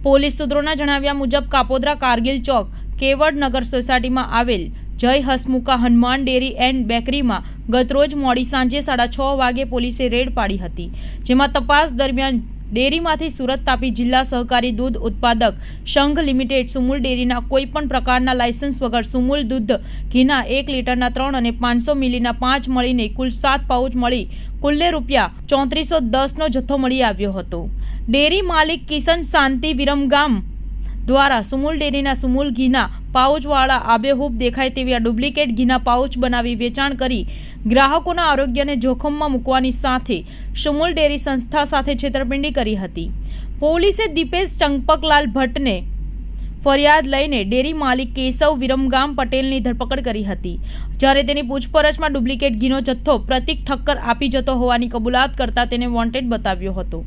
Police સૂત્રોના જણાવ્યા મુજબ કાપોદ્રા કારગિલ ચોક કેવડ નગર સોસાયટીમાં આવેલ જય હસમુખા હનુમાન ડેરી એન્ડ બેકરીમાં ગતરોજ મોડી સાંજે 6:30 વાગે પોલીસે રેડ પાડી હતી, જેમાં તપાસ દરમિયાન ડેરીમાંથી સુરત તાપી જિલ્લા સહકારી દૂધ ઉત્પાદક સંઘ લિમિટેડ સુમુલ ડેરીના કોઈપણ પ્રકારના લાયસન્સ વગર સુમુલ દૂધ ઘીના 1 લીટરના 3 અને 500 મિલીના 5 મળીને કુલ 7 પાઉચ મળી કુલ્લે રૂપિયા 3410નો જથ્થો મળી આવ્યો હતો। ડેરી માલિક કિશન શાંતિ વિરમગામ દ્વારા સુમુલ ડેરીના સુમુલ ઘીના પાઉચવાળા આબેહૂબ દેખાય તેવી આ ડુપ્લિકેટ ઘીના પાઉચ બનાવી વેચાણ કરી ગ્રાહકોના આરોગ્યને જોખમમાં મૂકવાની સાથે સુમુલ ડેરી સંસ્થા સાથે છેતરપિંડી કરી હતી। પોલીસે દીપેશ ચંપકલાલ ભટ્ટને ફરિયાદ લઈને ડેરી માલિક કેશવ વિરમગામ પટેલની ધરપકડ કરી હતી, જ્યારે તેની પૂછપરછમાં ડુપ્લિકેટ ઘીનો જથ્થો પ્રતિક ઠક્કર આપી જતો હોવાની કબૂલાત કરતા તેને વોન્ટેડ બતાવ્યો હતો।